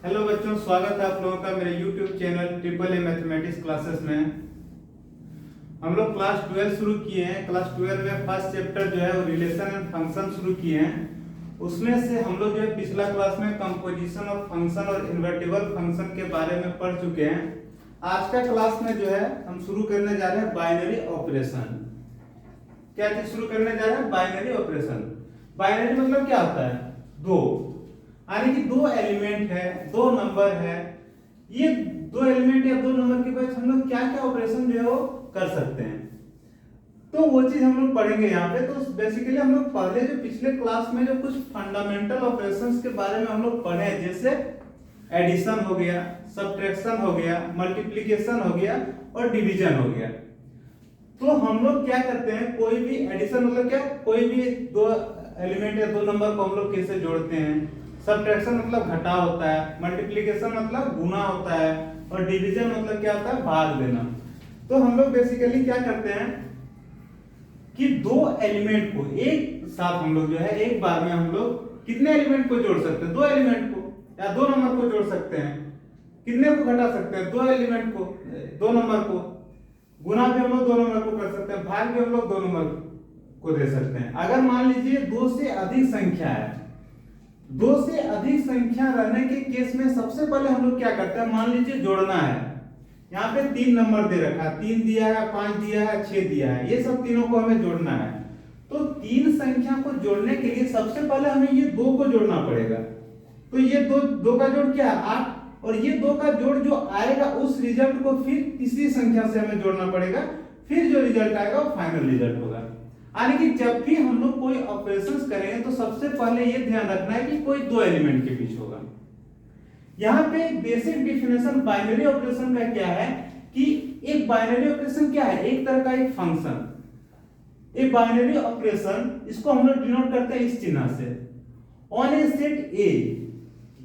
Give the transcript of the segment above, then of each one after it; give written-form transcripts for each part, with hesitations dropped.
Hello बच्चों, स्वागत है आप लोगों का मेरे YouTube channel triple A mathematics classes में। हम लोग क्लास 12 शुरू किए हैं। क्लास 12 में फर्स्ट चैप्टर जो है वो रिलेशन एंड फंक्शन शुरू किए हैं। उसमें से हम लोग जो है पिछला क्लास में कंपोजिशन ऑफ फंक्शन और इन्वर्टिबल फंक्शन के बारे में पढ़ चुके हैं। आज का क्लास में जो है हम शुरू करने जा रहे हैं बाइनरी ऑपरेशन। क्या चीज शुरू करने जा रहे हैं? Binary operation. बाइनरी मतलब क्या होता है? दो, यानी कि दो एलिमेंट है, दो नंबर है। ये दो एलिमेंट या दो नंबर के बीच हम लोग क्या क्या ऑपरेशन जो है वो कर सकते हैं, तो वो चीज हम लोग पढ़ेंगे यहाँ पे। तो बेसिकली हम लोग पहले जो पिछले क्लास में जो कुछ फंडामेंटल ऑपरेशंस के बारे में हम लोग पढ़े, जैसे एडिशन हो गया, सब्ट्रैक्शन हो गया, मल्टीप्लिकेशन हो गया और डिवीजन हो गया। तो हम लोग क्या करते हैं, कोई भी एडिशन मतलब क्या, कोई भी दो एलिमेंट या दो नंबर को हम लोग कैसे जोड़ते हैं। सब्ट्रैक्शन मतलब घटाव होता है, मल्टीप्लिकेशन मतलब गुना होता है और डिवीजन मतलब क्या होता है, भाग देना। तो हम लोग बेसिकली क्या करते हैं कि दो एलिमेंट को एक साथ हम लोग जो है एक बार में हम लोग कितने एलिमेंट को जोड़ सकते हैं? दो एलिमेंट को या दो नंबर को जोड़ सकते हैं। कितने को घटा सकते हैं? दो एलिमेंट को, दो नंबर को। गुना भी हम लोग दो नंबर को कर सकते हैं, भाग भी हम लोग दो नंबर को दे सकते हैं। अगर मान लीजिए दो से अधिक संख्या है, दो से अधिक संख्या रहने के केस में सबसे पहले हम लोग क्या करते हैं, मान लीजिए जोड़ना है। यहाँ पे तीन नंबर दे रखा है, तीन दिया है, पांच दिया है, छह दिया है, ये सब तीनों को हमें जोड़ना है। तो तीन संख्या को जोड़ने के लिए सबसे पहले हमें ये दो को जोड़ना पड़ेगा। तो ये दो, दो का जोड़ क्या है? 8। और ये दो का जोड़ जो आएगा उस रिजल्ट को फिर तीसरी संख्या से हमें जोड़ना पड़ेगा, फिर जो रिजल्ट आएगा वो फाइनल रिजल्ट होगा। यानी कि जब भी हम लोग कोई ऑपरेशंस करेंगे तो सबसे पहले ये ध्यान रखना है कि कोई दो एलिमेंट के बीच होगा। यहाँ पे बेसिक डिफिनेशन बाइनरी ऑपरेशन का क्या है कि एक बाइनरी ऑपरेशन क्या है? एक तरह का एक फंक्शन। एक बाइनरी ऑपरेशन, इसको हम लोग डिनोट करते हैं इस चिन्ह से। On a set A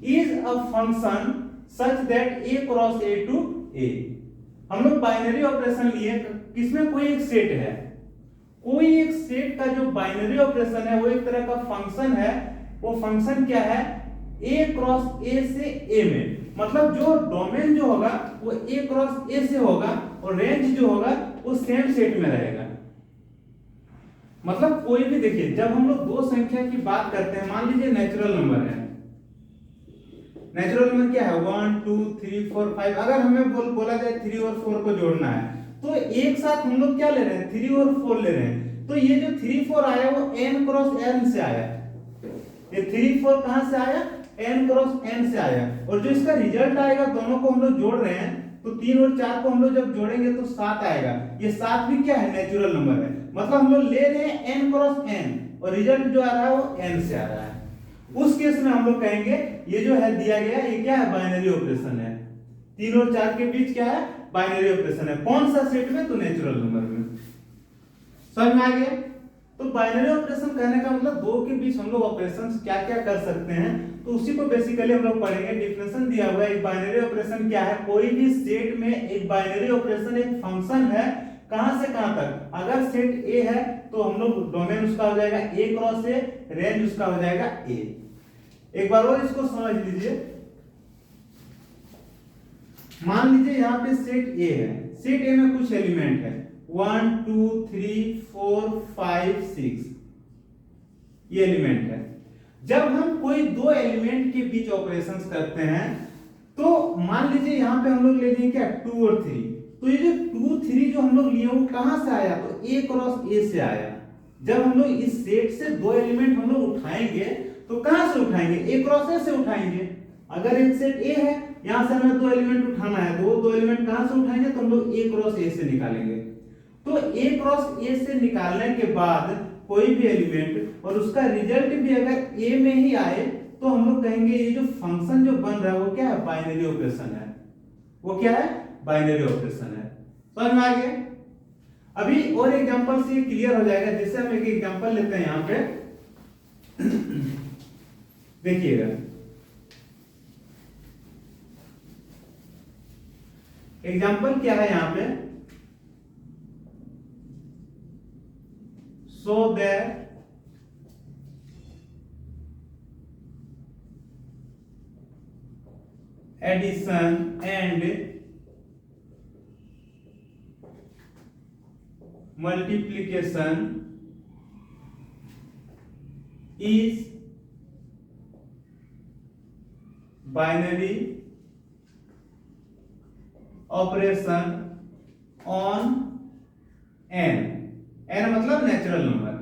is a function such that A cross A to A. हम लोग बाइनरी ऑपरेशन लिए, किसमें कोई एक सेट है, कोई एक सेट का जो बाइनरी ऑपरेशन है वो एक तरह का फंक्शन है। वो फंक्शन क्या है? ए क्रॉस ए से ए में, मतलब जो डोमेन जो होगा वो ए क्रॉस ए से होगा और रेंज जो होगा वो सेम सेट में रहेगा। मतलब कोई भी, देखिए जब हम लोग दो संख्या की बात करते हैं, मान लीजिए नेचुरल नंबर है। नेचुरल नंबर क्या है? 1 2 3 4 5। अगर हमें बोला जाए 3 और 4 को जोड़ना है तो एक साथ हम लोग क्या ले रहे हैं? 3 और 4 ले रहे हैं। तो ये जो 3 4 आया वो n क्रॉस n से आया। ये 3 4 कहां से आया? n क्रॉस n से आया। और जो इसका रिजल्ट आएगा, दोनों को हम लोग जोड़ रहे हैं तो 3 और 4 को हम लोग जब जोड़ेंगे तो 7 आएगा। ये 7 भी क्या है? नेचुरल नंबर है। मतलब हम लोग ले रहे हैं n क्रॉस n और रिजल्ट जो आ रहा है वो n से आ रहा है। उस केस में हम लोग कहेंगे ये जो है दिया गया, ये क्या है? बाइनरी ऑपरेशन है। 3 और 4 के बीच क्या है? बाइनरी ऑपरेशन है। कौन सा सेट में? तो नेचुरल नंबर में। समझ में आ गया? तो बाइनरी ऑपरेशन कहने का मतलब दो के बीच हम लोग ऑपरेशंस क्या क्या कर सकते हैं, तो उसी को बेसिकली हम लोग पढ़ेंगे। डिफिनेशन दिया हुआ है, एक बाइनरी ऑपरेशन क्या है? कोई भी सेट में एक बाइनरी ऑपरेशन एक फंक्शन है, कहां से कहां तक? अगर सेट ए है तो हम लोग डोमेन उसका हो जाएगा ए क्रॉस ए, रेंज उसका हो जाएगा ए। एक बार और इसको समझ लीजिए। मान लीजिए यहाँ पे सेट ए है। सेट ए में कुछ एलिमेंट है 1 2 3 4 5 6, ये एलिमेंट है। जब हम कोई दो एलिमेंट के बीच ऑपरेशंस करते हैं तो मान लीजिए यहाँ पे हम लोग ले लिए क्या? 2 और 3। तो ये जो 2 3 जो हम लोग लिए वो कहां से आया? तो ए क्रॉस ए से आया। जब हम लोग इस सेट से दो एलिमेंट हम लोग उठाएंगे तो कहां से उठाएंगे? ए क्रॉस ए से उठाएंगे। अगर एक सेट ए है, यहां से हमें दो एलिमेंट उठाना है, तो वो दो एलिमेंट कहां से उठाएंगे? तो हम लोग ए क्रॉस ए से निकालेंगे। तो ए क्रॉस ए से निकालने के बाद कोई भी एलिमेंट और उसका रिजल्ट भी अगर ए में ही आए तो हम लोग कहेंगे ये जो फंक्शन जो बन रहा है वो क्या है? बाइनरी ऑपरेशन है। वो क्या है? बाइनरी ऑपरेशन है। समझ में आ गया? अभी और एग्जांपल से क्लियर हो जाएगा। जैसे हम एक एग्जांपल लेते हैं यहां पे देखिएगा। एग्जांपल क्या है यहां पे? So that addition and multiplication is binary operation on N. N मतलब natural number,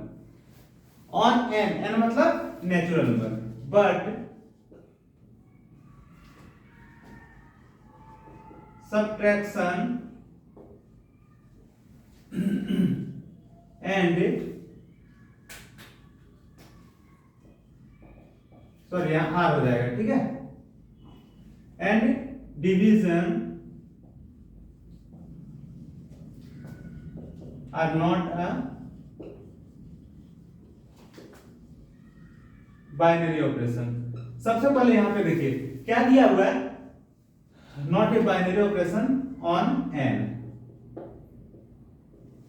on N, N मतलब natural number, but subtraction and sorry यहां आर हो जाएगा, ठीक है, and division are not a binary operation. सबसे पहले यहां पे देखिए क्या दिया हुआ है, not a binary operation on N.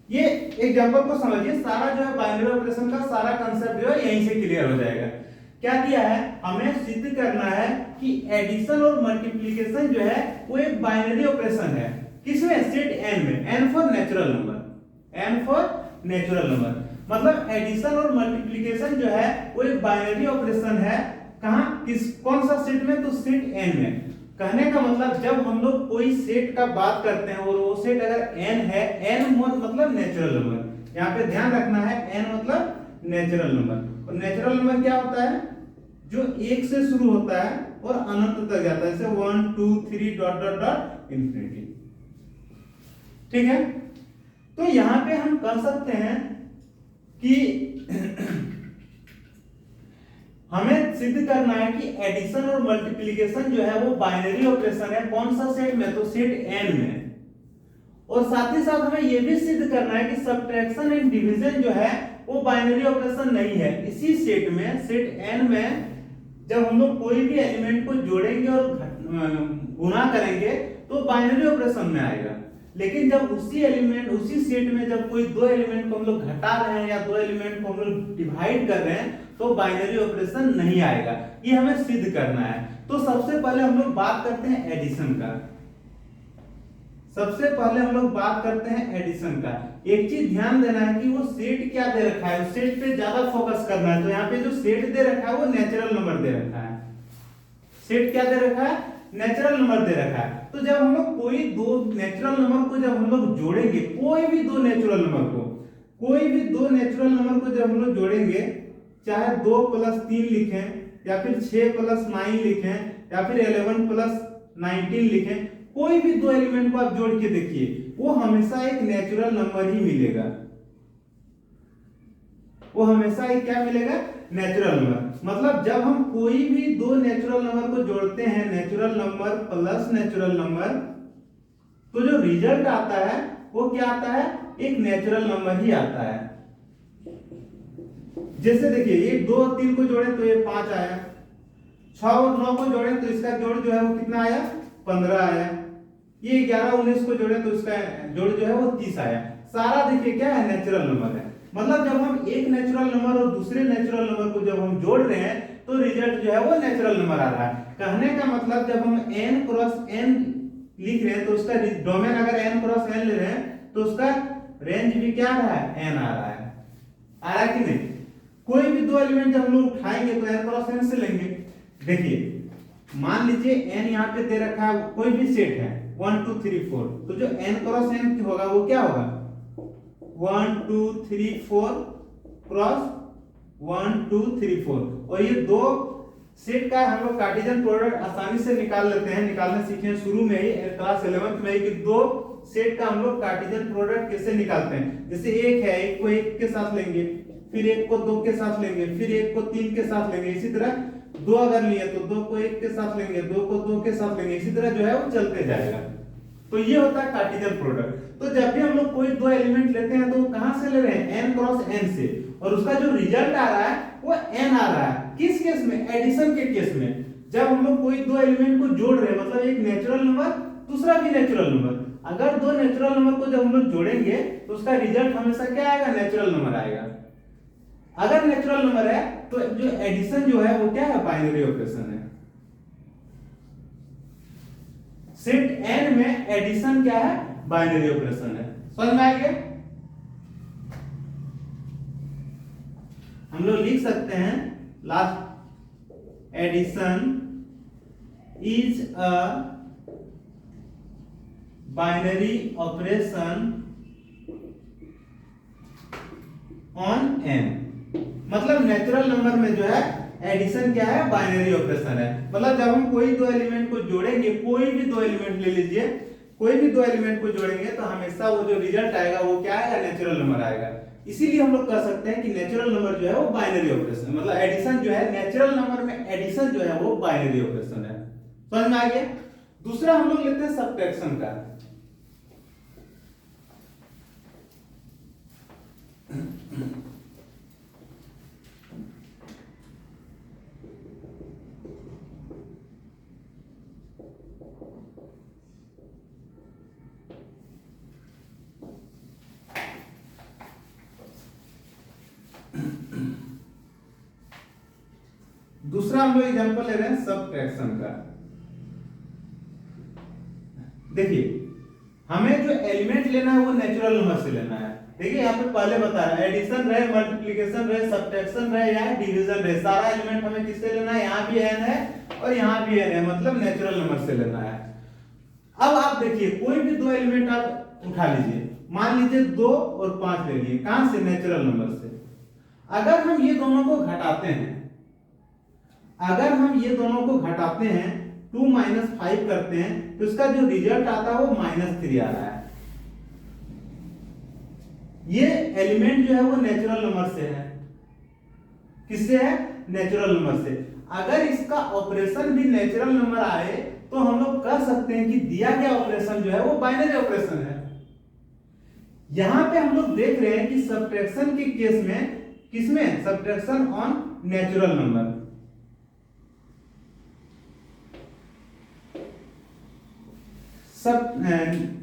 ये एग्जांपल को समझिए, सारा जो है बाइनरी ऑपरेशन का सारा कांसेप्ट जो है यहीं से क्लियर हो जाएगा। क्या दिया है, हमें सिद्ध करना है कि एडिशन और मल्टीप्लिकेशन जो है वो एक बाइनरी ऑपरेशन है। किसमें, सेट एन में, N for natural number, N for natural number, मतलब एडिशन और मल्टीप्लिकेशन जो है वो एक बाइनरी ऑपरेशन है। कहां, किस, कौन सा सेट में, तो सेट एन में। कहने का मतलब जब हम लोग कोई सेट का बात करते हैं और वो सेट अगर n है, n मतलब नेचुरल नंबर, यहाँ पे ध्यान रखना है, n मतलब नेचुरल नंबर। और नेचुरल नंबर क्या होता है, जो एक से शुरू होता है और अनंत तक जाता है, जैसे 1 2 3 डॉट डॉट डॉट इंफिनिटी, ठीक है। तो यहाँ पे हम कह सकते हैं कि हमें सिद्ध करना है कि एडिशन और मल्टीप्लिकेशन जो है वो बाइनरी ऑपरेशन है। कौन सा सेट में, तो सेट एन में। और साथ ही साथ हमें यह भी सिद्ध करना है कि सब्ट्रैक्शन एंड डिवीजन जो है वो बाइनरी ऑपरेशन नहीं है। इसी सेट में, सेट एन में, जब हम लोग कोई भी एलिमेंट को जोड़ेंगे और गुणा करेंगे तो बाइनरी ऑपरेशन में आएगा। लेकिन जब उसी एलिमेंट, उसी सेट में जब कोई दो एलिमेंट को हम लोग घटा रहे हैं या दो एलिमेंट को हम लोग डिवाइड कर रहे हैं तो बाइनरी ऑपरेशन नहीं आएगा। ये हमें सिद्ध करना है। तो सबसे पहले हम लोग बात करते हैं एडिशन का। सबसे पहले हम लोग बात करते हैं एडिशन का। एक चीज ध्यान देना है कि वो सेट क्या दे रखा है, उस सेट पे ज्यादा फोकस करना है। तो यहाँ पे जो सेट दे रखा है वो नेचुरल नंबर दे रखा है। सेट क्या दे रखा है, नेचुरल नंबर दे रखा है। तो जब हम लोग कोई दो नेचुरल नंबर को जब हम लोग जोड़ेंगे, कोई भी दो नेचुरल नंबर को, कोई भी दो नेचुरल नंबर को जब हम लोग जोड़ेंगे, चाहे 2 + 3 लिखें या फिर 6 + 9 लिखें या फिर 11 + 19 लिखें, कोई भी दो एलिमेंट को आप जोड़ के देखिए, वो हमेशा एक नेचुरल नंबर ही मिलेगा। वो हमेशा एक क्या मिलेगा, नेचुरल नंबर। मतलब जब हम कोई भी दो नेचुरल नंबर को जोड़ते हैं, natural number plus natural number, तो जो रिजल्ट आता है वो क्या आता है, एक नेचुरल नंबर ही आता है। जैसे देखिए, ये 2 और 3 को जोड़े तो ये 5 आया, 6 और 9 को जोड़े तो इसका जोड़ जो है वो कितना आया, 15 आया। ये 11 19 को जोड़े तो इसका जोड़ जो है वो 30 आया। सारा देखिए क्या है, नेचुरल नंबर है। मतलब जब हम एक नेचुरल नंबर और दूसरे नेचुरल नंबर को जब हम जोड़ रहे हैं तो रिजल्ट जो है वो नेचुरल नंबर आ रहा है। कहने का मतलब जब हम n क्रॉस n लिख रहे हैं तो उसका डोमेन अगर n क्रॉस n ले रहे हैं तो उसका रेंज भी क्या आ रहा है, n आ रहा है। आ रहा है कि नहीं। कोई भी दो एलिमेंट जब हम लोग उठाएंगे तो n क्रॉस n से लेंगे। देखिए मान लीजिए n यहाँ पे दे रखा है, कोई भी सेट है 1 2 3 4, तो जो n क्रॉस n होगा वो क्या होगा, 1 2 3 4 क्रॉस 1 2 3 4। और ये दो सेट का हम लोग कार्टेशियन प्रोडक्ट आसानी से निकाल लेते हैं, निकालना सीखे शुरू में ही क्लास 11th में ही, कि दो सेट का हम लोग कार्टेशियन प्रोडक्ट कैसे निकालते हैं। जैसे एक है, एक को एक के साथ लेंगे, फिर एक को 2 के साथ लेंगे, फिर एक को 3 के साथ लेंगे। इसी तरह 2 अगर लिए तो 2 को 1 के साथ लेंगे, 2 को 2 के साथ लेंगे। इसी तरह जो है वो चलते जाएगा। तो ये होता है कार्टेशियन प्रोडक्ट। तो जब भी हम लोग कोई दो एलिमेंट लेते हैं तो कहां से ले रहे हैं, n क्रॉस n से, और उसका जो रिजल्ट आ रहा है वो n आ रहा है। किस केस में, एडिशन के केस में। जब हम लोग कोई दो एलिमेंट को जोड़ रहे हैं, मतलब एक नेचुरल नंबर दूसरा भी नेचुरल नंबर, अगर दो नेचुरल नंबर को जब हम लोग जोड़ेंगे तो उसका रिजल्ट हमेशा क्या आएगा, नेचुरल नंबर आएगा। अगर नेचुरल नंबर है तो जो एडिशन जो है वो क्या है, बाइनरी ऑपरेशन है। सेट n में एडिशन क्या है, बाइनरी ऑपरेशन है। समझ में आ गया? हम लोग लिख सकते हैं last, addition is a binary operation on n। मतलब नेचुरल नंबर में जो है एडिशन क्या है, बाइनरी ऑपरेशन है। मतलब जब हम कोई दो एलिमेंट को जोड़ेंगे, कोई भी दो एलिमेंट ले लीजिए, कोई भी दो एलिमेंट को जोड़ेंगे तो हमेशा वो जो रिजल्ट आएगा वो क्या आएगा, नेचुरल नंबर आएगा। इसीलिए हम लोग कह सकते हैं कि नेचुरल नंबर जो है वो बाइनरी ऑपरेशन, मतलब एडिशन जो है नेचुरल नंबर में एडिशन जो है वो बाइनरी ऑपरेशन है। समझ में आ गया? दूसरा हम लोग लेते हैं सब्ट्रैक्शन का। दूसरा हम लोग एग्जांपल ले रहे हैं सब्ट्रैक्शन का। देखिए, हमें जो एलिमेंट लेना है वो नेचुरल नंबर से लेना है। देखिए यहाँ पे पहले बता रहा है एडिशन रहे, मल्टीप्लिकेशन रहे, सब्ट्रैक्शन रहे या डिवीजन रहे, सारा एलिमेंट हमें किससे लेना है, यहाँ भी n है और यहाँ भी n है, मतलब नेचुरल नंबर से लेना है। अब आप देखिए कोई भी दो एलिमेंट आप उठा लीजिए, मान लीजिए 2 और 5 ले लिए, कहां से, नेचुरल नंबर से। अगर हम ये दोनों को घटाते हैं, अगर हम ये दोनों को घटाते हैं 2 - 5 करते हैं तो इसका जो रिजल्ट आता है वो -3 आ रहा है। ये एलिमेंट जो है वो नेचुरल नंबर से है। किससे है, नेचुरल नंबर से। अगर इसका ऑपरेशन भी नेचुरल नंबर आए तो हम लोग कह सकते हैं कि दिया गया ऑपरेशन जो है वो बाइनरी ऑपरेशन है। यहां पे हम लोग देख रहे हैं कि सब्ट्रैक्शन के केस में, किसमें, subtraction on natural number.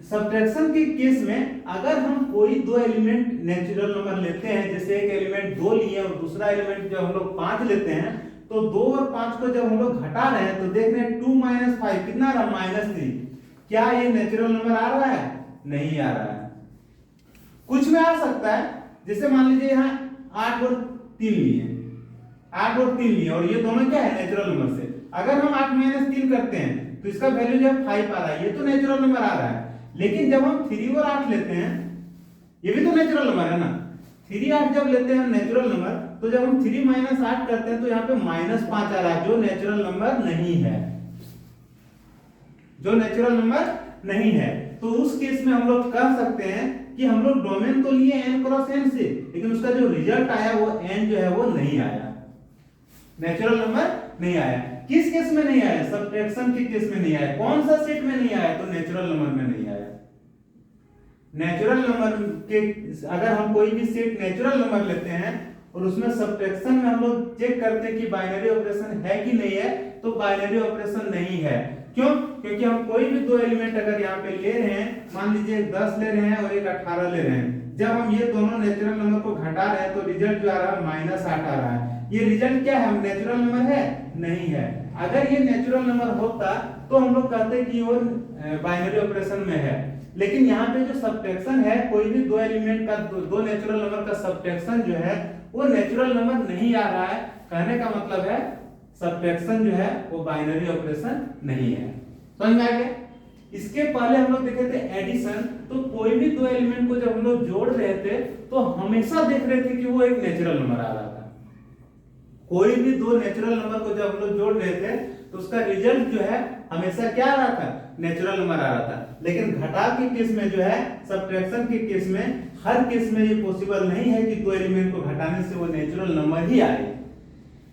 Subtraction के केस में अगर हम कोई दो एलिमेंट नेचुरल नंबर लेते हैं, जैसे एक एलिमेंट 2 लिए और दूसरा एलिमेंट जब हम लोग 5 लेते हैं, तो 2 और 5 को जब हम लोग घटा रहे हैं तो देख रहे हैं 2 - 5 कितना आ रहा, -3। क्या ये नेचुरल नंबर आ रहा है, नहीं आ रहा है। कुछ में आ सकता है, जैसे मान लीजिए यहाँ 8 और 3 लिए, 8 और 3 लिए और ये दोनों क्या है, नेचुरल नंबर से। अगर हम 8 - 3 करते हैं तो इसका वैल्यू जो है 5 आ रहा है, ये तो नेचुरल नंबर आ रहा है। लेकिन जब हम 3 और 8 लेते हैं, ये भी तो नेचुरल नंबर है ना। 3 8 जब लेते हैं नेचुरल नंबर, तो जब हम 3 - 8 करते हैं तो यहाँ पे -5 आ रहा है, जो नेचुरल नंबर नहीं है, जो नेचुरल नंबर नहीं है। तो उस केस में हम लोग कह सकते हैं कि हम लोग डोमेन तो लिए n क्रॉस n से, लेकिन उसका जो रिजल्ट आया वो n जो है वो नहीं आया, नेचुरल नंबर नहीं आया। किस केस में नहीं आया, सब्ट्रैक्शन के केस में नहीं आया। कौन सा सेट में नहीं आया, तो नेचुरल नंबर में नहीं आया। नेचुरल नंबर के, अगर हम कोई भी सेट नेचुरल नंबर लेते हैं और उसमें सब्ट्रैक्शन में हम लोग चेक करते हैं कि बाइनरी ऑपरेशन है कि नहीं है, तो बाइनरी ऑपरेशन नहीं है। क्यों? क्योंकि हम कोई भी दो एलिमेंट अगर यहाँ पे ले रहे हैं, मान लीजिए 10 ले रहे हैं और एक 18 ले रहे हैं, जब हम ये दोनों नेचुरल नंबर को घटा रहे हैं तो रिजल्ट जो आ रहा है -8 आ रहा है। ये रिजल्ट क्या है, नेचुरल नंबर है, नहीं है। अगर ये नेचुरल नंबर होता तो हम लोग कहते कि वो बाइनरी ऑपरेशन में है। लेकिन यहाँ पे जो सब्ट्रैक्शन है, कोई भी दो एलिमेंट का दो नेचुरल नंबर का सब्ट्रैक्शन जो है वो नेचुरल नंबर नहीं आ रहा है। कहने का मतलब है सब्ट्रैक्शन जो है वो बाइनरी ऑपरेशन नहीं है। समझ में आ गया? इसके पहले हम लोग देखे थे एडिशन, तो कोई भी दो एलिमेंट को जब हम लोग जोड़ रहे थे तो हमेशा देख रहे थे कि वो एक नेचुरल नंबर आ रहा था। कोई भी दो नेचुरल नंबर को जब हम लोग जोड़ रहे थे तो उसका रिजल्ट जो है हमेशा क्या आ रहा था, नेचुरल नंबर आ रहा था। लेकिन घटाव के केस में जो है, सब्ट्रैक्शन के केस में, हर केस में ये पॉसिबल नहीं है कि दो एलिमेंट को घटाने से वो नेचुरल नंबर ही आए।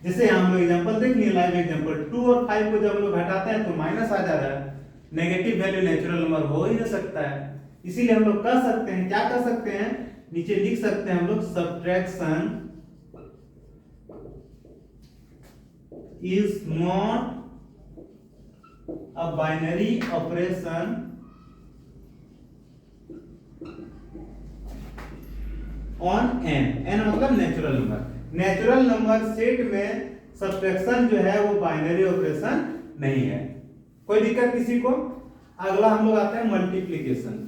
जैसे हम लोग एग्जांपल देख लिए, लाइव एग्जांपल 2 और 5 को जब हम लोग घटाते हैं तो माइनस आ जा रहा है, नेगेटिव वैल्यू नेचुरल नंबर हो ही नहीं सकता है। इसीलिए हम लोग कह सकते हैं, क्या कह सकते हैं, नीचे लिख सकते हैं हम लोग, subtraction is not a binary operation on n। n मतलब natural number. Natural number set में सब्ट्रैक्शन जो है वो बाइनरी ऑपरेशन नहीं है। कोई दिक्कत किसी को? अगला हम लोग आता है मल्टीप्लीकेशन।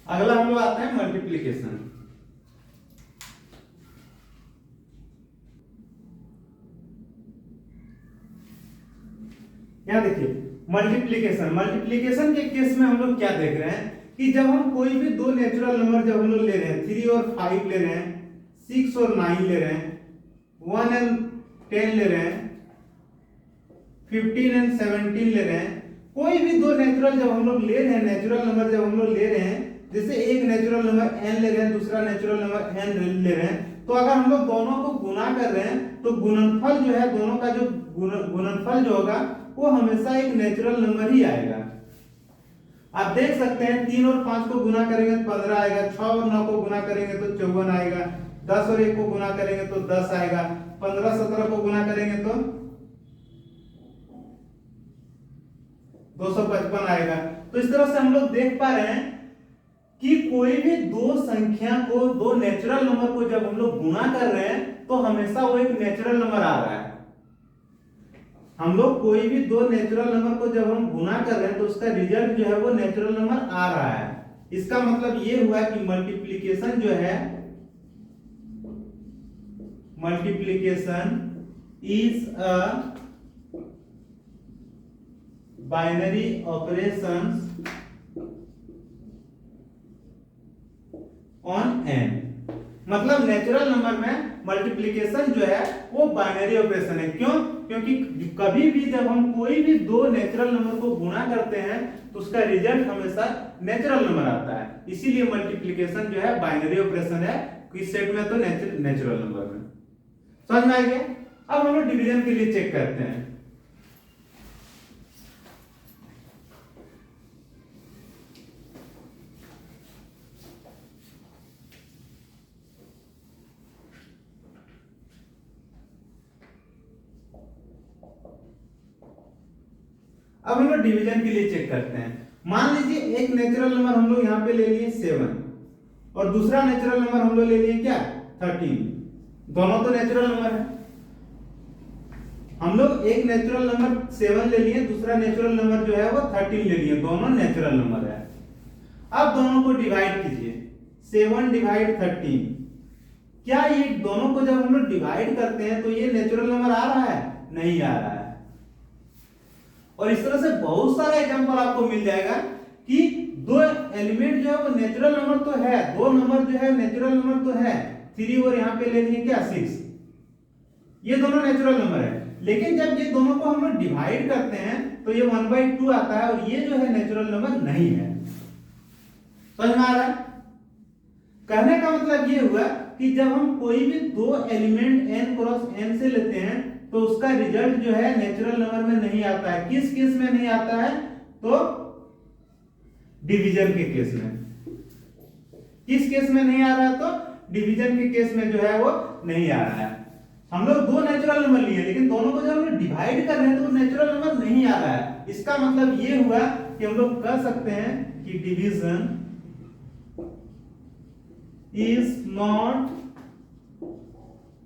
अगला हम लोग आता है मल्टीप्लीकेशन। यहां देखिए मल्टीप्लीकेशन के केस में हम लोग क्या देख रहे हैं कि जब हम कोई भी दो नेचुरल नंबर जब हम लोग ले रहे हैं 3 और 5 ले रहे हैं, 6 और 9 ले रहे हैं, 1 एंड 10 ले रहे हैं, 15 एंड 17 ले रहे हैं, कोई भी दो नेचुरल जब हम लोग ले रहे हैं, नेचुरल नंबर जब हम लोग ले रहे हैं, जैसे एक नेचुरल नंबर n ले रहे हैं, दूसरा नेचुरल नंबर n ले रहे हैं, तो अगर हम लोग दोनों को गुना कर रहे हैं तो गुणनफल जो है दोनों का जो गुणनफल जो होगा वो हमेशा एक नेचुरल नंबर ही आएगा। आप देख सकते हैं 3 और 5 को गुना करेंगे तो 15 आएगा, 6 और 9 को गुना करेंगे तो 54 आएगा, 10 और 1 को गुना करेंगे तो 10 आएगा, 15 17 को गुना करेंगे तो 255 आएगा। तो इस तरह से हम लोग देख पा रहे हैं कि कोई भी दो संख्या को, दो नेचुरल नंबर को जब हम लोग गुना कर रहे हैं तो हमेशा वो एक नेचुरल नंबर आ रहा है। हम लोग कोई भी दो नेचुरल नंबर को जब हम गुना कर रहे हैं तो उसका रिजल्ट जो है वो नेचुरल नंबर आ रहा है। इसका मतलब ये हुआ कि मल्टीप्लिकेशन जो है, multiplication is a binary operations on n। मतलब नेचुरल नंबर में मल्टीप्लिकेशन जो है वो बाइनरी ऑपरेशन है। क्यों? क्योंकि कभी भी जब हम कोई भी दो नेचुरल नंबर को गुणा करते हैं तो उसका रिजल्ट हमेशा नेचुरल नंबर आता है। इसीलिए मल्टीप्लिकेशन जो है बाइनरी ऑपरेशन है, किस सेट में तो नेचुरल नंबर में। समझ में आ गया? अब हम लोग डिवीजन के लिए चेक करते हैं। अब हम लोग डिवीजन के लिए चेक करते हैं। मान लीजिए एक नेचुरल नंबर हम लोग यहां पे ले लिए 7 और दूसरा नेचुरल नंबर हम लोग ले लिए क्या 13। दोनों तो नेचुरल नंबर है। हम लोग एक नेचुरल नंबर 7 ले लिए, दूसरा नेचुरल नंबर जो है वो 13 ले लिए, दोनों नेचुरल नंबर है। अब दोनों को डिवाइड कीजिए, 7 डिवाइड 13। क्या ये दोनों को जब हम लोग डिवाइड करते हैं तो ये नेचुरल नंबर आ रहा है? नहीं आ रहा है। और इस तरह से बहुत सारा एग्जांपल आपको मिल जाएगा कि दो एलिमेंट जो है वो नेचुरल नंबर तो है, दो नंबर जो है नेचुरल नंबर तो है, 3 और यहां पे ले लिए क्या 6, ये दोनों नेचुरल नंबर है। लेकिन जब ये दोनों को हम लोग डिवाइड करते हैं तो ये 1/2 आता है और ये जो है नेचुरल नंबर नहीं है। समझ में आ रहा है? कहने का मतलब ये हुआ कि जब हम कोई भी दो एलिमेंट n क्रॉस n से लेते हैं तो उसका रिजल्ट जो है नेचुरल नंबर में नहीं आता है। किस केस में नहीं आता है? तो डिवीजन के केस में। किस केस में नहीं आ रहा है? तो डिवीजन के केस में जो है वो नहीं आ रहा है। हम लोग दो नेचुरल नंबर लिए लेकिन दोनों को जब हम लोग डिवाइड कर रहे हैं तो नेचुरल नंबर नहीं आ रहा है। इसका मतलब ये हुआ कि हम लोग कह सकते हैं कि division is not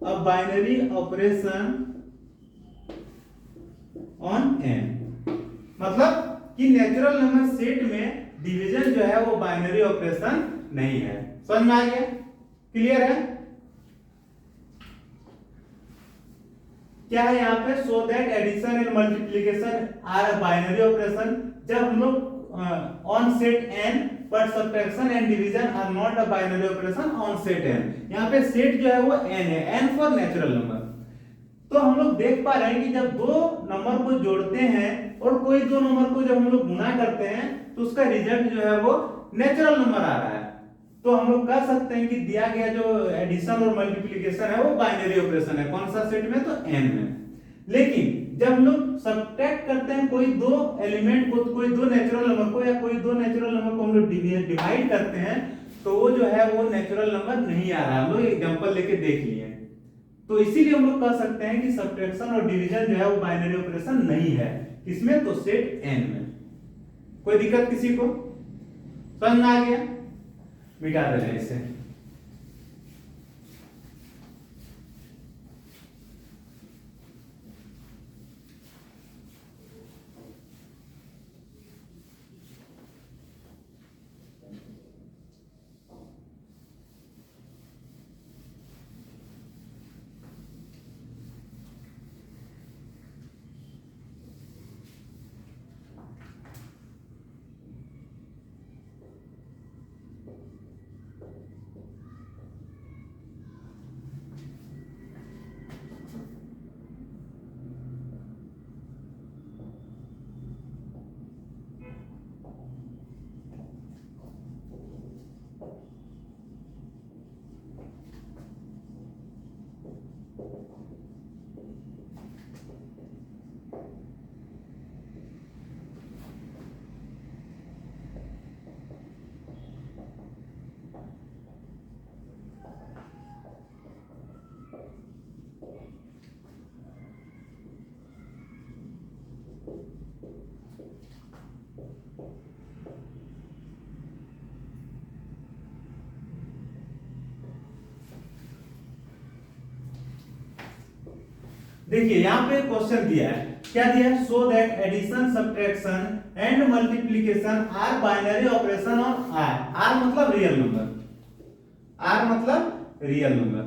a binary operation on n। मतलब कि नेचुरल नंबर सेट में डिवीजन जो है वो बाइनरी ऑपरेशन नहीं है। समझ में आ गया? क्लियर है? क्या है यहाँ पे? So that addition and multiplication are binary operation. जब हम लोग on set n but subtraction and division are not a binary operation on set n। यहाँ पे सेट जो है वो n है, n फॉर नेचुरल नंबर। तो हम लोग देख पा रहे हैं कि जब दो नंबर को जोड़ते हैं और कोई दो नंबर को जब हम लोग गुना करते हैं तो उसका रिजल्ट जो है वो नेचुरल नंबर आ रहा है। तो हम लोग कह सकते हैं कि दिया गया जो एडिशन और मल्टीप्लिकेशन है वो बाइनरी ऑपरेशन है। कौन सा सेट में? तो n में। लेकिन जब हम लोग सब्ट्रैक्ट करते हैं कोई दो एलिमेंट को, कोई दो नेचुरल नंबर को या कोई दो नेचुरल नंबर को हम लोग डिवाइड करते हैं तो वो जो है वो नेचुरल नंबर नहीं आ रहा है। हम लोग एग्जांपल लेके देख लिए। तो इसीलिए हम लोग कह सकते हैं कि सब्ट्रैक्शन और डिवीजन जो है वो बाइनरी ऑपरेशन नहीं है। किसमें? तो सेट n में। कोई दिक्कत किसी को? समझ में आ गया? मिटा देना इसे। देखिए यहां पे क्वेश्चन दिया है, क्या दिया है? So that addition, subtraction and multiplication are binary operation on R. R मतलब रियल नंबर, आर मतलब real number,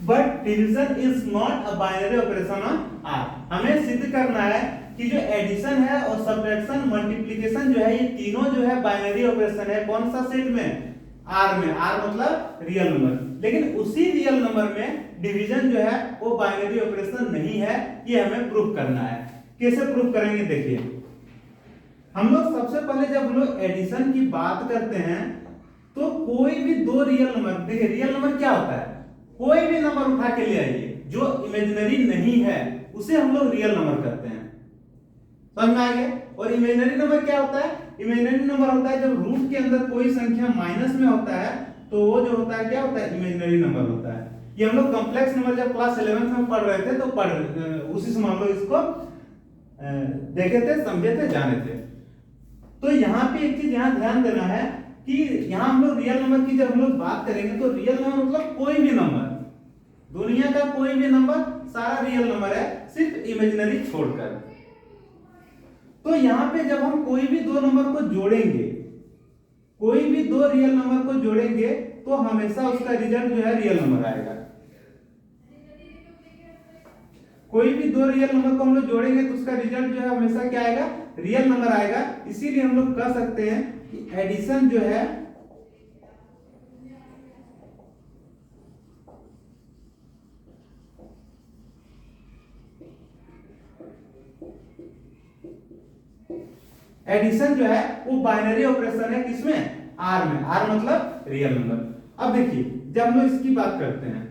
but division is not a binary operation on R. हमें सिद्ध करना है कि जो एडिशन है और सब्ट्रैक्शन, मल्टीप्लिकेशन जो है, ये तीनों जो है बाइनरी ऑपरेशन है। कौन सा सेट में? आर में। आर मतलब रियल नंबर, लेकिन उसी रियल नंबर में डिवीजन जो है वो बाइनरी ऑपरेशन नहीं है। ये हमें प्रूफ करना है। कैसे प्रूफ करेंगे? देखिए, हम लोग सबसे पहले जब हम लोग एडिशन की बात करते हैं तो कोई भी दो रियल नंबर, देखिए रियल नंबर क्या होता है? कोई भी नंबर उठा के ले आइए जो इमेजिनरी नहीं है उसे हम लोग रियल नंबर कहते हैं। समझ में आ गया? और इमेजिनरी नंबर क्या होता है? इमेजिनरी नंबर होता है जब रूट के अंदर कोई संख्या माइनस में होता है तो वो जो होता है क्या होता है? इमेजिनरी नंबर होता है। ये हम लोग कॉम्प्लेक्स नंबर जब क्लास 11th में पढ़ रहे थे तो उसी समय हम लोग इसको देखे थे, समझे थे, जाने थे। तो यहाँ पे एक चीज यहाँ ध्यान देना है कि यहाँ हम लोग रियल नंबर की जब हम लोग बात करेंगे तो रियल नंबर मतलब कोई भी नंबर, दुनिया का कोई भी नंबर सारा रियल नंबर है, सिर्फ इमेजिनरी छोड़कर। तो यहाँ पे जब हम कोई भी दो नंबर को जोड़ेंगे, कोई भी दो रियल नंबर को जोड़ेंगे तो हमेशा उसका रिजल्ट जो है रियल नंबर आएगा। कोई भी दो रियल नंबर को हम लोग जोड़ेंगे तो उसका रिजल्ट जो है हमेशा क्या आएगा? रियल नंबर आएगा। इसीलिए हम लोग कह सकते हैं कि एडिशन जो है एडिशन जो है वो बाइनरी ऑपरेशन है। किसमें? आर में। आर मतलब रियल नंबर। अब देखिए जब हम लोग इसकी बात करते हैं,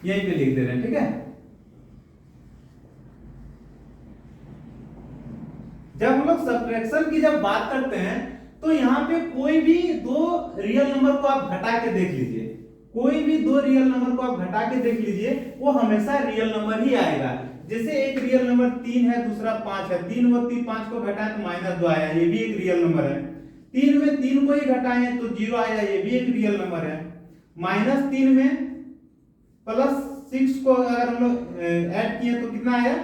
यहीं पे लिख दे रहे हैं, ठीक है? जब हम लोग सब्ट्रैक्शन की जब बात करते हैं तो यहाँ पे कोई भी दो रियल नंबर को आप घटा के देख लीजिए, कोई भी दो रियल नंबर को आप घटा के देख लीजिए, वो हमेशा रियल नंबर ही आएगा। जैसे एक रियल नंबर 3 है, दूसरा 5 है, 3 और 5 को घटाएं तो -2 आया, ये भी एक रियल नंबर है। 3 में 3 को ही घटाएं तो 0 आया, ये भी एक रियल नंबर है। -3 में +6 को अगर हम लोग ऐड किए तो कितना आया?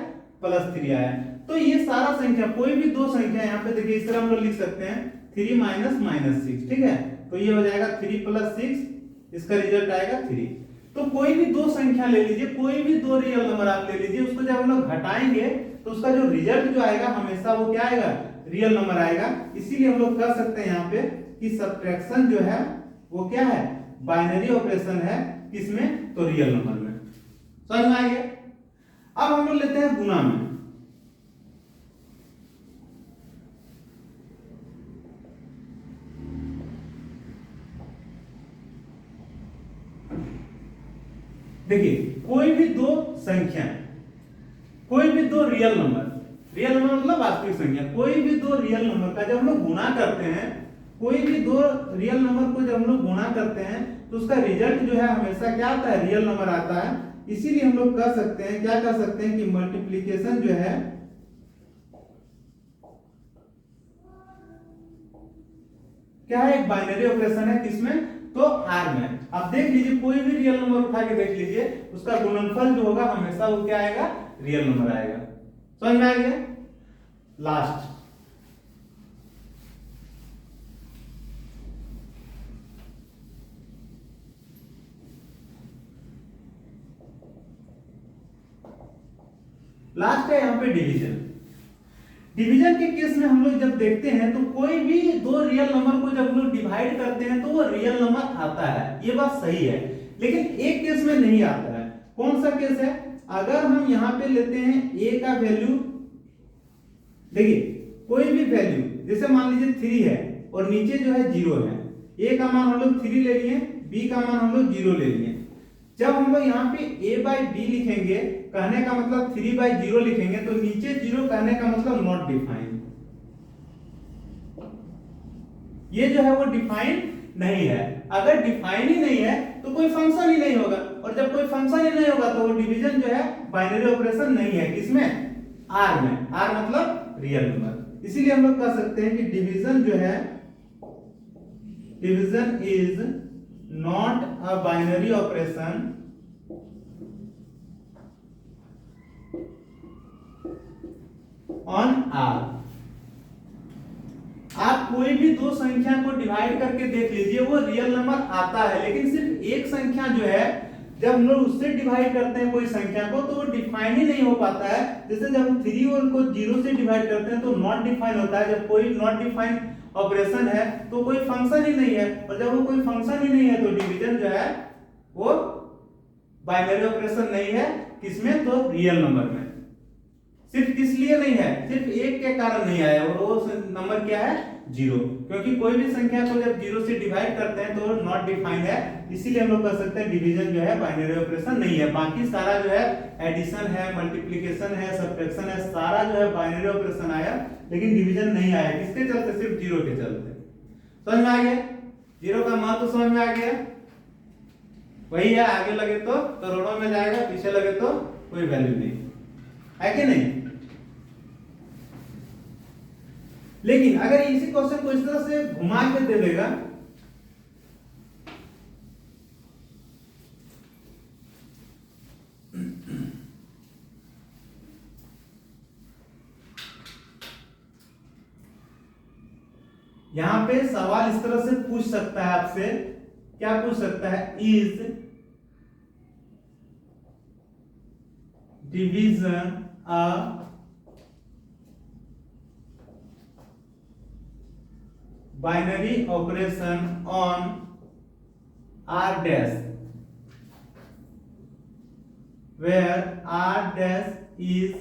+3 आया। तो ये सारा संख्या, कोई भी दो संख्या यहाँ पे देखिए इस तरह हम लोग लिख सकते हैं 3 -6, ठीक है? तो ये हो जाएगा 3 + 6, इसका रिजल्ट आएगा 3। तो कोई भी दो संख्या ले लीजिए, कोई भी दो रियल नंबर आप ले लीजिए, उसको जब हम लोग घटाएंगे तो उसका जो रिजल्ट जो आएगा हमेशा वो क्या आएगा? रियल नंबर आएगा। इसीलिए हम लोग कह सकते हैं यहाँ पे कि सब्ट्रैक्शन जो है वो क्या है? बाइनरी ऑपरेशन है। किसमें? तो रियल नंबर में। समझ में आ गया? अब हम लोग लेते हैं गुना में। देखिए कोई भी दो संख्या, कोई भी दो रियल नंबर, रियल नंबर मतलब वास्तविक संख्या, कोई भी दो रियल नंबर का जब हम लोग गुना करते हैं कोई भी दो रियल नंबर को जब हम लोग गुणा करते हैं तो उसका रिजल्ट जो है हमेशा क्या आता है, रियल नंबर आता है। इसीलिए हम लोग कह सकते हैं, क्या कह सकते हैं कि मल्टीप्लिकेशन जो है क्या है, एक बाइनरी ऑपरेशन है। किसमें? तो आर में। अब देख लीजिए कोई भी रियल नंबर उठा के देख लीजिए, उसका गुणनफल जो होगा हमेशा वो क्या आएगा, रियल नंबर आएगा। समझ में आ गया? लास्ट है यहां पे डिवीजन। डिवीजन के केस में हम लोग जब देखते हैं तो कोई भी दो रियल नंबर को जब हम लोग डिवाइड करते हैं तो वो रियल नंबर आता है, ये बात सही है। लेकिन एक केस में नहीं आता है। कौन सा केस है? अगर हम यहां पे लेते हैं a का वैल्यू, देखिए कोई भी वैल्यू, जैसे मान लीजिए 3 है और नीचे जो है 0 है, a का मान हम लोग 3 ले लिए, b का मान हम लोग 0 ले लिए। जब हम लोग यहाँ पे a by b लिखेंगे, कहने का मतलब 3 by 0 लिखेंगे, तो नीचे 0 कहने का मतलब नॉट डिफाइंड। ये जो है वो डिफाइन नहीं है। अगर डिफाइन ही नहीं है तो कोई फंक्शन ही नहीं होगा, और जब कोई फंक्शन ही नहीं होगा तो वो डिवीजन जो है बाइनरी ऑपरेशन नहीं है। किसमें? आर में। आर मतलब रियल नंबर। इसीलिए हम लोग कह सकते हैं कि डिवीजन जो है, division is not a binary operation on R. आप कोई भी दो संख्या को डिवाइड करके देख लीजिए, वो रियल नंबर आता है। लेकिन सिर्फ एक संख्या जो है, जब हम लोग उससे डिवाइड करते हैं कोई संख्या को, तो वो डिफाइन ही नहीं हो पाता है। जैसे जब हम 3 और को 0 से डिवाइड करते हैं तो नॉट डिफाइन होता है। जब कोई नॉट डिफाइन ऑपरेशन है तो कोई फंक्शन ही नहीं है, और जब वो कोई फंक्शन ही नहीं है तो डिवीजन जो है वो बाइनरी ऑपरेशन नहीं है। किसमें? तो रियल नंबर में। सिर्फ किस लिए नहीं है? सिर्फ एक के कारण नहीं आया, और वो नंबर क्या है? 0। क्योंकि कोई भी संख्या को जब 0 से डिवाइड करते हैं तो नॉट डिफाइंड है। इसीलिए हम लोग कह सकते हैं डिवीजन जो है बाइनरी ऑपरेशन नहीं है। बाकी सारा जो है एडिशन है, मल्टीप्लिकेशन है, सब्ट्रैक्शन है, सारा जो है बाइनरी ऑपरेशन आया, लेकिन डिवीजन नहीं आया। किसके चलते? सिर्फ 0 के चलते। समझ में आ गया? 0 का महत्व समझ में आ गया? वही है, आगे लगे तो करोड़ों में जाएगा, पीछे लगे तो कोई वैल्यू नहीं है, कि नहीं? लेकिन अगर इसी क्वेश्चन को इस तरह से घुमा के दे देगा, यहां पे सवाल इस तरह से पूछ सकता है आपसे, क्या पूछ सकता है? Is division a binary operation on R dash where R dash is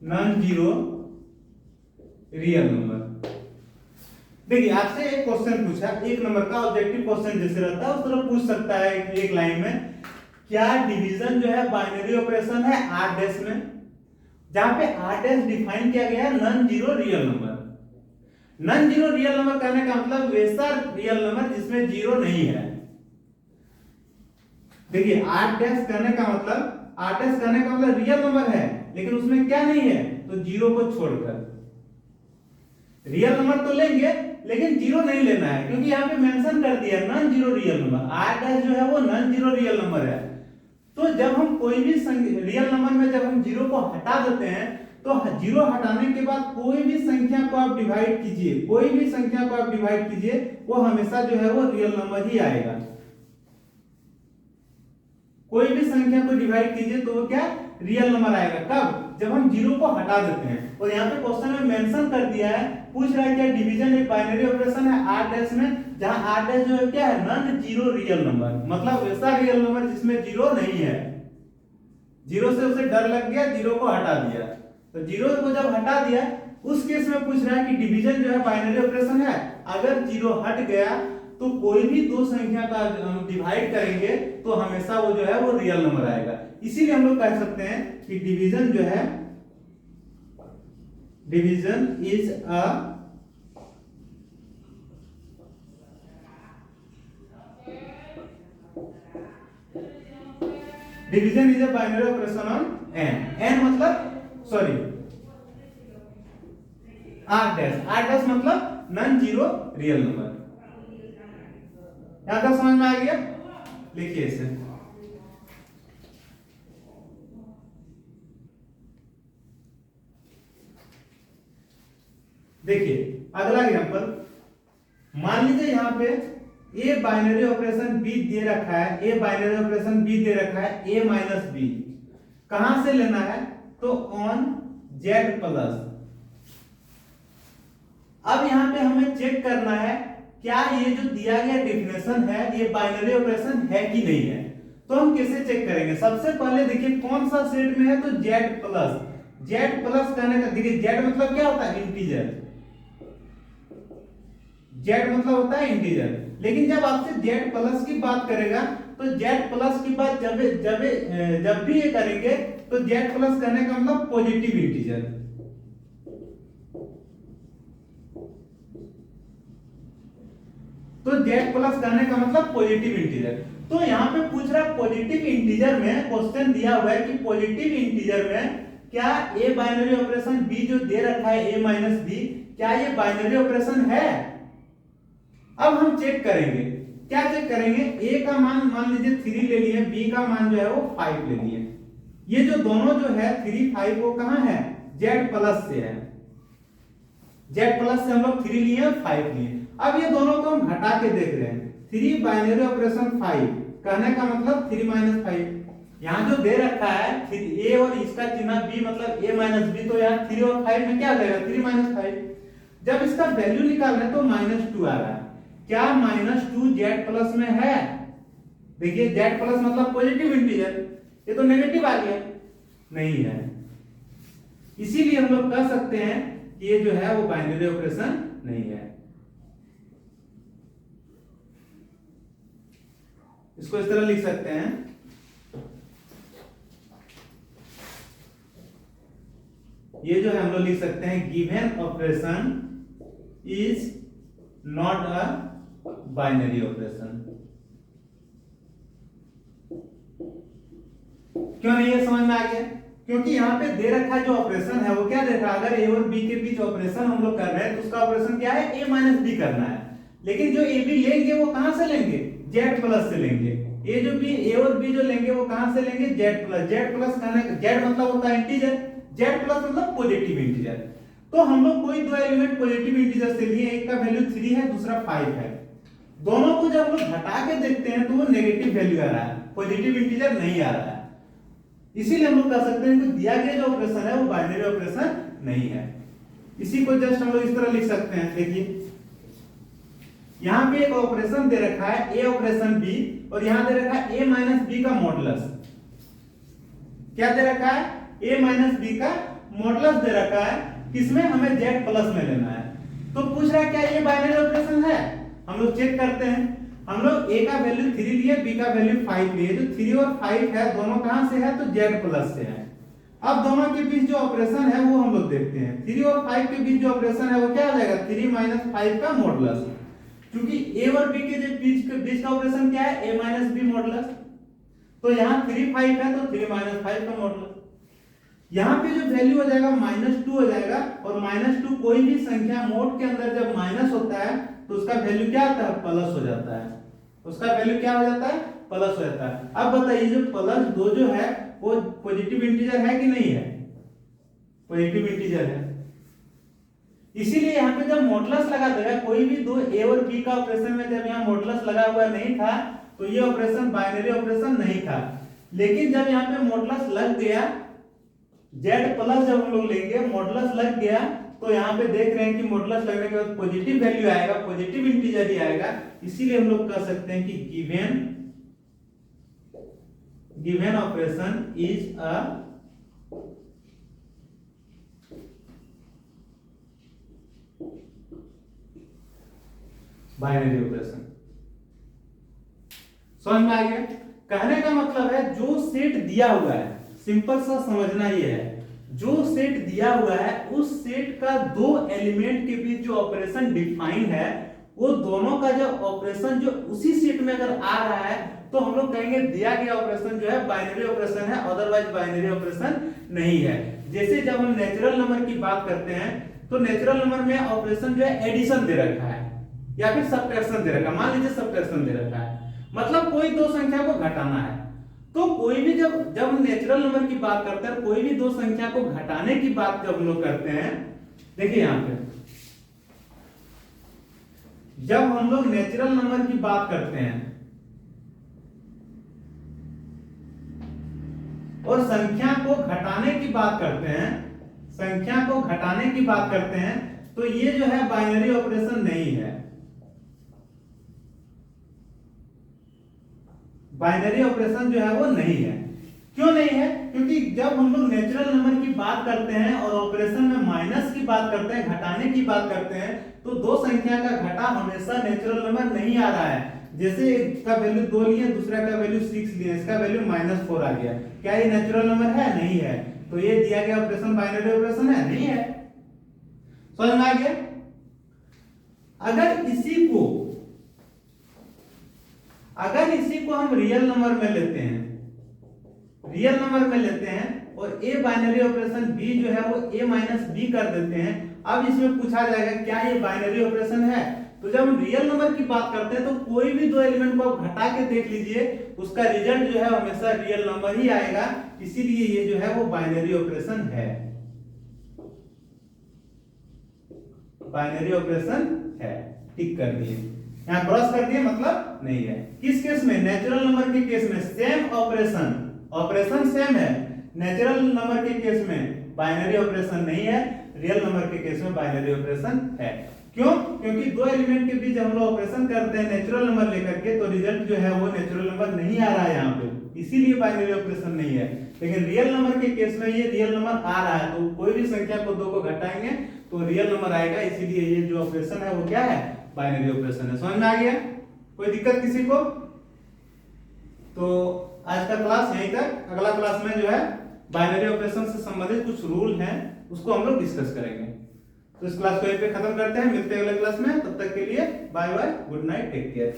non-zero real number. देखिए आपसे एक क्वेश्चन पूछा, एक नंबर का ऑब्जेक्टिव क्वेश्चन जैसे रहता है उस तरह पूछ सकता है एक लाइन में, क्या डिवीजन जो है बाइनरी ऑपरेशन है R dash में, जहां पे R dash डिफाइन किया गया है non zero real number. Non zero real number कहने का मतलब वैसा रियल नंबर जिसमें जीरो नहीं है। देखिए R dash कहने का मतलब रियल नंबर है, लेकिन उसमें क्या नहीं है? तो जीरो को छोड़कर। रियल नंबर तो लेंगे लेकिन जीरो नहीं लेना है, क्योंकि यहाँ पे मेंशन कर दिया non zero real number. R dash जो है वो नॉन जीरो रियल नंबर है। तो जब हम कोई भी रियल नंबर में जब हम जीरो को हटा देते हैं, तो जीरो हटाने के बाद कोई भी संख्या को आप डिवाइड कीजिए, कोई भी संख्या को आप डिवाइड कीजिए, वो हमेशा जो है वो रियल नंबर ही आएगा। कोई भी संख्या को डिवाइड कीजिए तो वो क्या? रियल नंबर आएगा। कब? जब हम जीरो को हटा देते हैं। और यहाँ पे क्वेश्चन में मेंशन कर दिया है, पूछ रहा है क्या डिवीजन एक बाइनरी ऑपरेशन है R dash में, जहां R dash जो है क्या है? नॉन जीरो रियल नंबर, मतलब वैसा रियल नंबर जिसमें जीरो नहीं है। जीरो से उसे डर लग गया, जीरो को हटा दिया। तो जीरो को जब हटा दिया, उस केस में पूछ रहा है कि डिवीजन जो है बाइनरी ऑपरेशन है। अगर जीरो हट गया तो कोई भी दो संख्या का डिवाइड करेंगे तो हमेशा वो जो है वो रियल नंबर आएगा। इसीलिए हम लोग कह सकते हैं कि डिवीजन जो है division is a division is a binary operation on N मतलब सॉरी आर डैश मतलब नॉन जीरो रियल नंबर। यहां तक समझ में आ गया? लिखिए इसे। देखिए अगला एग्जांपल, मान लीजिए यहां पे ए बाइनरी ऑपरेशन बी दे रखा है, ए बाइनरी ऑपरेशन बी दे रखा है ए माइनस बी, कहां से लेना है? तो ऑन जेड प्लस। अब यहां पे हमें चेक करना है क्या ये जो दिया गया डेफिनेशन है ये बाइनरी ऑपरेशन है कि नहीं है। तो हम कैसे चेक करेंगे? सबसे पहले देखिए कौन सा सेट में है, तो जेड प्लस। जेड प्लस कहने का देखिए जेड मतलब क्या होता है? इंटीजर। जेड मतलब होता है इंटीजर। लेकिन जब आपसे जेड प्लस की बात करेगा तो जेड प्लस की बात जब भी ये करेंगे तो जेड प्लस कहने का मतलब पॉजिटिव इंटीजर। तो जेड प्लस कहने का मतलब पॉजिटिव इंटीजर। तो यहाँ पे पूछ रहा है पॉजिटिव इंटीजर में, क्वेश्चन दिया हुआ है कि पॉजिटिव इंटीजर में क्या ए बाइनरी ऑपरेशन बी जो दे रखा है ए माइनस बी, क्या ये बाइनरी ऑपरेशन है? अब हम चेक करेंगे, क्या चेक करेंगे? ए का मान मान लीजिए 3 ले लिए, बी का मान जो है वो 5 ले लिए। ये जो दोनों जो है 3 5 वो कहां है? जेड प्लस से है। जेड प्लस से हम लोग 3 लिए 5 लिए। अब ये दोनों को हम घटा के देख रहे हैं। 3 बाइनरी ऑपरेशन 5 कहने का मतलब 3 माइनस 5। यहां जो दे रखा है ए और इसका चिन्ह बी मतलब ए माइनस बी, तो यहाँ 3 और 5 में क्या आ जाएगा? 3 माइनस 5। जब इसका वैल्यू निकालना है तो -2 आ रहा है। क्या -2 जेड प्लस में है? देखिए जेड प्लस मतलब पॉजिटिव इंटीजर, ये तो नेगेटिव आ गया, नहीं है। इसीलिए हम लोग कह सकते हैं कि ये जो है वो बाइनरी ऑपरेशन नहीं है। इसको इस तरह लिख सकते हैं, ये जो है हम लोग लिख सकते हैं given operation is not a binary operation. क्यों नहीं है? समझ में आ गया? क्योंकि यहाँ पे दे रखा जो ऑपरेशन है वो क्या दे रखा है? अगर ए और बी के बीच ऑपरेशन हम लोग कर रहे हैं तो उसका ऑपरेशन क्या है? ए माइनस बी करना है। लेकिन जो ए बी लेंगे वो कहां से लेंगे? जेड प्लस से लेंगे। ए जो बी ए और बी जो लेंगे वो कहां से लेंगे? Z plus. जेड प्लस कहने जेड मतलब होता है इंटीजर, जेड प्लस मतलब पॉजिटिव इंटीजर। तो हम लोग कोई दो एलिमेंट पॉजिटिव इंटीजर से लिए, एक का वैल्यू 3 है दूसरा 5 है। दोनों को जब हम लोग घटा के देखते हैं तो वो नेगेटिव वैल्यू आ रहा है, पॉजिटिव इंटीजर नहीं आ रहा है। इसीलिए हम लोग कह सकते हैं कि दिया गया जो ऑपरेशन है वो बाइनरी ऑपरेशन नहीं है। इसी को जस्ट हम लोग इस तरह लिख सकते हैं। देखिए यहां पे एक ऑपरेशन दे रखा है ए ऑपरेशन बी, और यहां दे रखा है ए माइनस बी का मॉडुलस। क्या दे रखा है? ए माइनस बी का मॉडुलस दे रखा है। किसमें? हमें जेड प्लस में लेना है। तो पूछ रहा है क्या ये बाइनरी ऑपरेशन है? हम लोग चेक करते हैं। हम लोग ए का वैल्यू 3 लिए, बी का वैल्यू 5 लिए। जो 3 और 5 है दोनों कहां से है? तो जेड प्लस से है। अब दोनों के बीच जो ऑपरेशन है वो हम लोग देखते हैं। 3 और 5 के बीच जो ऑपरेशन है वो क्या आ जाएगा? 3 माइनस 5 का मॉडुलस। क्योंकि ए और बी के बीच का ऑपरेशन क्या है? ए माइनस बी मॉडुलस। तो यहाँ 3 5 है तो 3 माइनस 5 का मॉडुलस। यहाँ पे जो वैल्यू हो जाएगा -2 हो जाएगा, और -2 कोई भी संख्या मोड के अंदर जब माइनस होता है तो उसका वैल्यू क्या होता है? प्लस हो जाता है। उसका वैल्यू क्या हो जाता है? प्लस हो जाता है। अब बताइए जो +2 जो है वो पॉजिटिव इंटीजर है कि नहीं है? पॉजिटिव इंटीजर है। इसीलिए यहाँ पे जब मॉडुलस लगा देगा, कोई भी दो ए और बी का ऑपरेशन में जब यहाँ मॉडुलस लगा हुआ नहीं था तो ये ऑपरेशन बाइनरी ऑपरेशन नहीं था। लेकिन जब यहाँ पे मॉडुलस लग गया, जेड प्लस जब हम लोग लेंगे मॉडुलस लग गया, तो यहाँ पे देख रहे हैं कि मॉडुलस लगने के बाद पॉजिटिव वैल्यू आएगा, पॉजिटिव इंटीजर ही आएगा। इसीलिए हम लोग कह सकते हैं कि given operation is a binary operation. समझ में आ गया? कहने का मतलब है जो सेट दिया हुआ है, सिंपल सा समझना ये है, जो सेट दिया हुआ है उस सेट का दो एलिमेंट के बीच जो ऑपरेशन डिफाइन है, वो दोनों का जो ऑपरेशन जो उसी सेट में अगर आ रहा है तो हम लोग कहेंगे दिया गया ऑपरेशन जो है बाइनरी ऑपरेशन है, अदरवाइज बाइनरी ऑपरेशन नहीं है। जैसे जब हम नेचुरल नंबर की बात करते हैं तो नेचुरल नंबर में ऑपरेशन जो है एडिशन दे रखा है या फिर सब्ट्रैक्शन दे रखा है। मान लीजिए सब्ट्रैक्शन दे रखा है, मतलब कोई दो संख्या को घटाना है। तो कोई भी जब हम नेचुरल नंबर की बात करते हैं, कोई भी दो संख्या को घटाने की बात जब हम लोग करते हैं, देखिए यहां पे जब हम लोग नेचुरल नंबर की बात करते हैं और संख्या को घटाने की बात करते हैं, संख्या को घटाने की बात करते हैं, तो ये जो है बाइनरी ऑपरेशन नहीं है। बाइनरी ऑपरेशन जो है वो नहीं है। क्यों नहीं है? क्योंकि जब हम लोग नेचुरल नंबर की बात करते हैं और ऑपरेशन में माइनस की बात करते हैं, घटाने की बात करते हैं, तो दो संख्या का घटा हमेशा नेचुरल नंबर नहीं आ रहा है। जैसे इसका वैल्यू 2 लिए, दूसरा का वैल्यू 6 लिए, इसका वैल्यू -4 आ गया, क्या ये नेचुरल नंबर है? नहीं है। तो ये दिया गया ऑपरेशन बाइनरी ऑपरेशन है? नहीं है। समझ में आ गया? अगर इसी को हम रियल नंबर में लेते हैं, रियल नंबर में लेते हैं और a बाइनरी ऑपरेशन b जो है वो a माइनस b कर देते हैं। अब इसमें पूछा जाएगा क्या ये बाइनरी ऑपरेशन है? तो जब हम रियल नंबर की बात करते हैं तो कोई भी दो एलिमेंट को आप घटा के देख लीजिए, उसका रिजल्ट जो है हमेशा रियल नंबर ही आएगा, इसीलिए ये जो है वो बाइनरी ऑपरेशन है। बाइनरी ऑपरेशन है। टिक कर दिए, यहां क्रॉस कर दिए, मतलब नहीं है। किस केस में? नेचुरल नंबर के केस में सेम ऑपरेशन, ऑपरेशन सेम है। नेचुरल नंबर के केस में बाइनरी ऑपरेशन नहीं है, रियल नंबर के केस में बाइनरी ऑपरेशन है। क्यों? क्योंकि दो एलिमेंट के बीच हम लोग ऑपरेशन करते हैं नेचुरल नंबर लेकर के, तो रिजल्ट जो है वो नेचुरल नंबर नहीं आ रहा है यहाँ पे, इसीलिए बाइनरी ऑपरेशन नहीं है। लेकिन रियल नंबर के केस में ये रियल नंबर आ रहा है, तो कोई भी संख्या को दो को घटाएंगे तो रियल नंबर आएगा, इसीलिए ये जो ऑपरेशन है वो क्या है? बाइनरी ऑपरेशन है। समझ में आ गया? कोई दिक्कत किसी को? तो आज का क्लास यहीं तक। अगला क्लास में जो है बाइनरी ऑपरेशन से संबंधित कुछ रूल हैं, उसको हम लोग डिस्कस करेंगे। तो इस क्लास को यहीं पे खत्म करते हैं, मिलते हैं अगले क्लास में। तब तक के लिए bye bye, good night, take care.